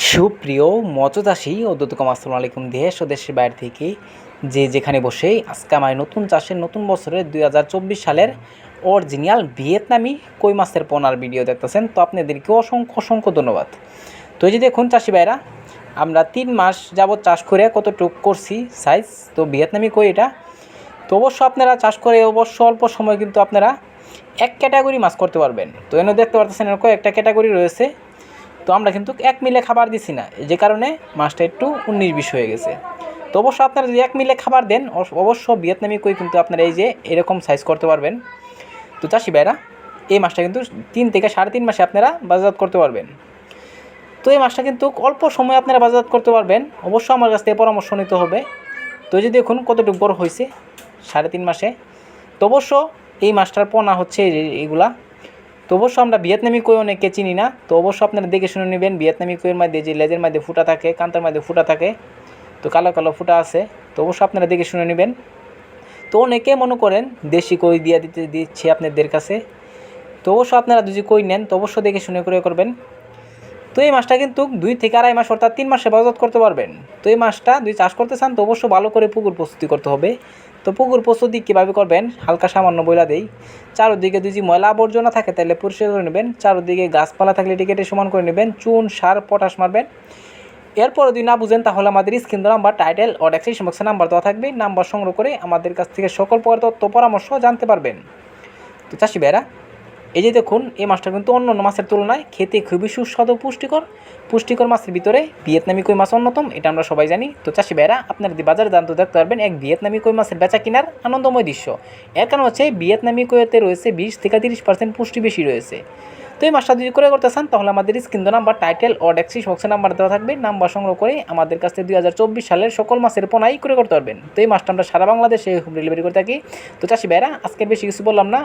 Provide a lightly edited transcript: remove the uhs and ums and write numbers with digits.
সুপ্রিয় মৎস্যচাষী ও দর্শক আসসালামু আলাইকুম। দেশ ও দেশের বাইরে থেকে যে যেখানে বসে আজকে আমার নতুন চাষের নতুন বছরের 2024 সালের অরিজিনাল ভিয়েতনামি কই মাছের পোনার ভিডিও দেখতেছেন, তো আপনাদেরকে অসংখ্য অসংখ্য ধন্যবাদ। তো এই যে দেখুন চাষি ভাইরা, আমরা 3 মাস যাবৎ চাষ করে কতটুক করছি সাইজ, তো ভিয়েতনামি কই এটা। তো অবশ্য আপনারা চাষ করে অবশ্য অল্প সময় কিন্তু আপনারা এক ক্যাটাগরি মাছ করতে পারবেন। তো এনে দেখতে পারতেছেন এরকম একটা ক্যাটাগরি রয়েছে। তো আমরা কিন্তু এক মিলে খাবার দিছি না, যে কারণে মাছটা একটু 19-20 হয়ে গেছে। তো অবশ্য আপনারা যদি এক মিলে খাবার দেন অবশ্য ভিয়েতনামি কই কিন্তু আপনারা এই যে এরকম সাইজ করতে পারবেন। তো চাষি ভাইরা, এই মাছটা কিন্তু 3 থেকে 3.5 মাসে আপনারা বাজারজাত করতে পারবেন। তো এই মাছটা কিন্তু অল্প সময়ে আপনারা বাজারজাত করতে পারবেন। অবশ্য আমার কাছ থেকে পরামর্শ নিতে হবে। তো এই যে দেখুন কতটুকু বড় হয়েছে 3.5 মাসে। তো অবশ্য এই মাছটার পোনা হচ্ছে এইগুলা। তো অবশ্য আমরা ভিয়েতনামি কই অনেকে চিনি না, তো অবশ্য আপনারা দেখে শুনে নেবেন। ভিয়েতনামি কইয়ের মধ্যে যে লেজের মধ্যে ফুটা থাকে, কান্তার মধ্যে ফুটা থাকে, তো কালো কালো ফুটা আছে। তো অবশ্য আপনারা দেখে শুনে নেবেন। তো অনেকে মনে করেন দেশি কই দিচ্ছে আপনাদের কাছে। তো অবশ্য আপনারা যদি কই নেন তো অবশ্য দেখে শুনে করে করবেন। তো এই মাছটা কিন্তু 2 থেকে 2.5 মাস অর্থাৎ 3 মাসে বাজারজাত করতে পারবেন। তো এই মাছটা যদি চাষ করতে চান তো অবশ্য ভালো করে পুকুর প্রস্তুতি করতে হবে। তো পুকুর প্রস্তুতি কীভাবে করবেন হালকা সামান্য বইলা দেই। চারদিকে যদি ময়লা আবর্জনা থাকে তাহলে পরিষ্কার করে নেবেন, চারদিকে গাছপালা থাকলে এটি কেটে সমান করে নেবেন, চুন সার পটাশ মারবেন। এরপরে যদি না বুঝেন তাহলে আমাদের স্ক্রিন নাম্বার, টাইটেল ও ডেসক্রিপশন বক্সে নাম্বার দেওয়া থাকবে, নাম্বার সংগ্রহ করে আমাদের কাছ থেকে সকল প্রকার তথ্য পরামর্শ জানতে পারবেন। তো চাষি ভাইরা, এই যে দেখুন এই মাছটা কিন্তু অন্য অন্য মাছের তুলনায় খেতে খুবই সুস্বাদু পুষ্টিকর মাছের ভিতরে ভিয়েতনামি কই মাছ অন্যতম, এটা আমরা সবাই জানি। তো চাষি ভাইরা, আপনারা যদি বাজারে দাম তো দেখতে পারবেন এক ভিয়েতনামি কই মাছের বেচা কিনার আনন্দময় দৃশ্য। এর কারণ হচ্ছে ভিয়েতনামি কইতে রয়েছে 20 থেকে 30% পুষ্টি বেশি রয়েছে। তো এই মাছটা যদি করে করতে চান তাহলে আমাদের স্ক্রিন নাম্বার, টাইটেল ও ডেসক্রিপশন বক্সে নাম্বার দেওয়া থাকবে, নাম্বার সংগ্রহ করে আমাদের কাছ থেকে 2024 সালের সকল মাছের পোনাই করে করতে পারবেন। তো এই মাছটা আমরা সারা বাংলাদেশে হোম ডেলিভারি করে থাকি। তো চাষি ভাইরা, আজকের বেশি কিছু বললাম না,